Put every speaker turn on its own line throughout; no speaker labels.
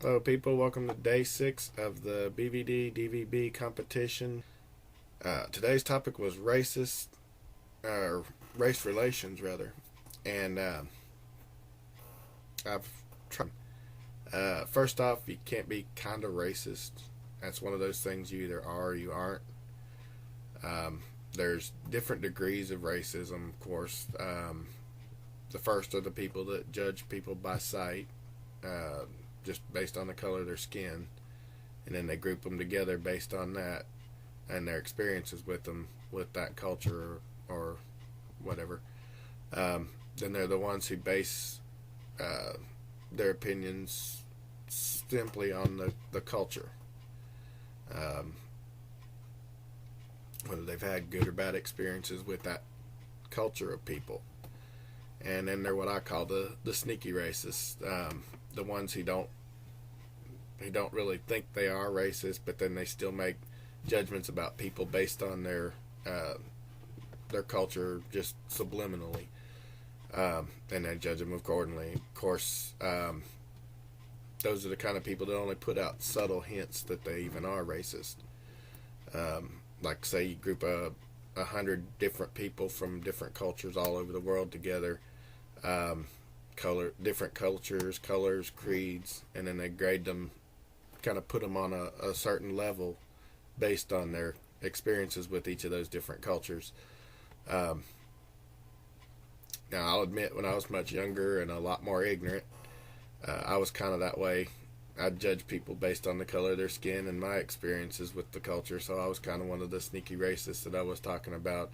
Hello, people. Welcome to day 6 of the BVD DVB competition. Today's topic was race relations, rather. And I've tried. First off, you can't be kind of racist. That's one of those things you either are or you aren't. There's different degrees of racism, of course. The first are the people that judge people by sight. Just based on the color of their skin, and then they group them together based on that and their experiences with them, with that culture or whatever. Then they're the ones who base their opinions simply on the culture, whether they've had good or bad experiences with that culture of people. And then they're what I call the sneaky racists, the ones who don't really think they are racist, but then they still make judgments about people based on their culture, just subliminally, and then judge them accordingly. Of course, those are the kind of people that only put out subtle hints that they even are racist. Like, say you group 100 different people from different cultures all over the world together. Different cultures, colors, creeds, and then they grade them, kind of put them on a certain level based on their experiences with each of those different cultures. Now, I'll admit, when I was much younger and a lot more ignorant, I was kind of that way. I'd judge people based on the color of their skin and my experiences with the culture, so I was kind of one of the sneaky racists that I was talking about.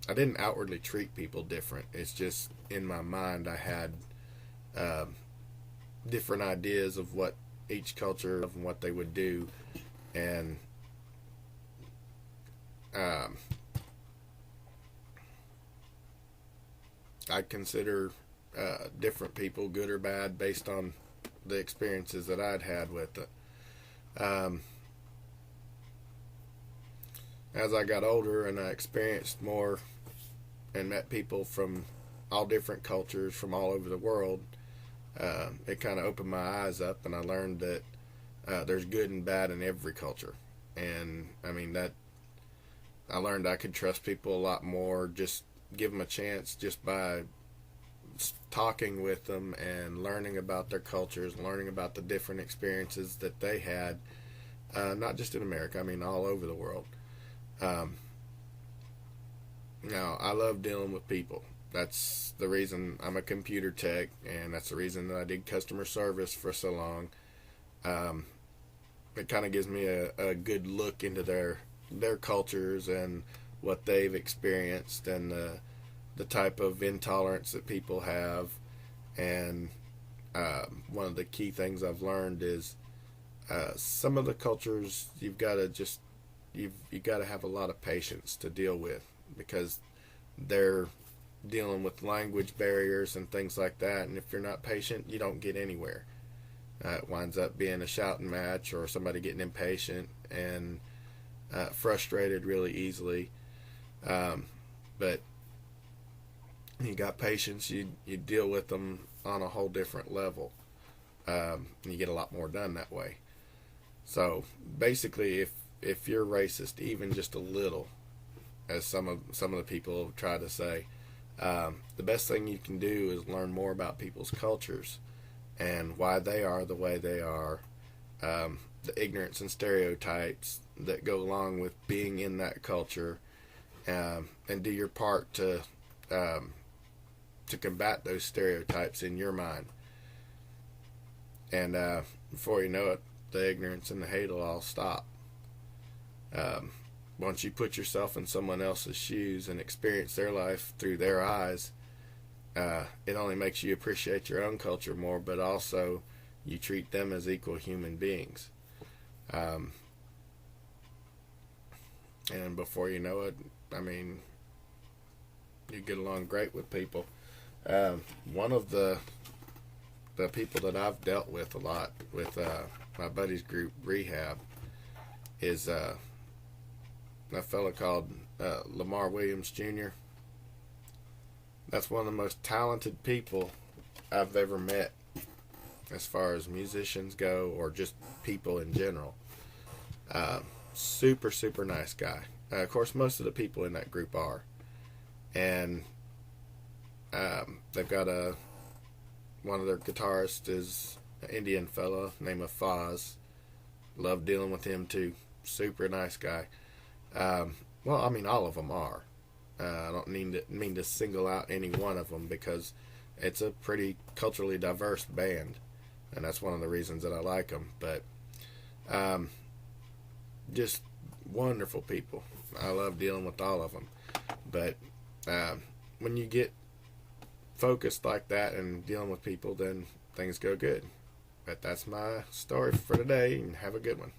I didn't outwardly treat people different. It's just in my mind I had different ideas of what each culture and what they would do, and I consider different people good or bad based on the experiences that I'd had with it. As I got older and I experienced more and met people from all different cultures from all over the world, it kind of opened my eyes up, and I learned that there's good and bad in every culture. And I mean, that I learned I could trust people a lot more, just give them a chance just by talking with them and learning about their cultures, learning about the different experiences that they had, not just in America, I mean all over the world. Now, I love dealing with people. That's the reason I'm a computer tech, and that's the reason that I did customer service for so long. It kind of gives me a good look into their cultures and what they've experienced, and the type of intolerance that people have. And one of the key things I've learned is some of the cultures you've got to have a lot of patience to deal with, because they're dealing with language barriers and things like that, and if you're not patient, you don't get anywhere. It winds up being a shouting match, or somebody getting impatient and frustrated really easily. But you got patience, you deal with them on a whole different level, and you get a lot more done that way. So basically, if you're racist even just a little, as some of the people have tried to say, the best thing you can do is learn more about people's cultures and why they are the way they are, the ignorance and stereotypes that go along with being in that culture, and do your part to combat those stereotypes in your mind. And before you know it, the ignorance and the hate will all stop. Once you put yourself in someone else's shoes and experience their life through their eyes, it only makes you appreciate your own culture more, but also you treat them as equal human beings. And before you know it, I mean, you get along great with people. One of the people that I've dealt with a lot with my buddy's group, Rehab, is a fellow called Lamar Williams Jr. That's one of the most talented people I've ever met. as far as musicians go or just people in general. Super, super nice guy. Of course, most of the people in that group are. And they've got one of their guitarists is an Indian fella named Faz. Love dealing with him too. Super nice guy. Well, I mean, all of them are. I don't mean to single out any one of them because it's a pretty culturally diverse band, and that's one of the reasons that I like them. But just wonderful people. I love dealing with all of them. But when you get focused like that and dealing with people, then things go good. But that's my story for today, and have a good one.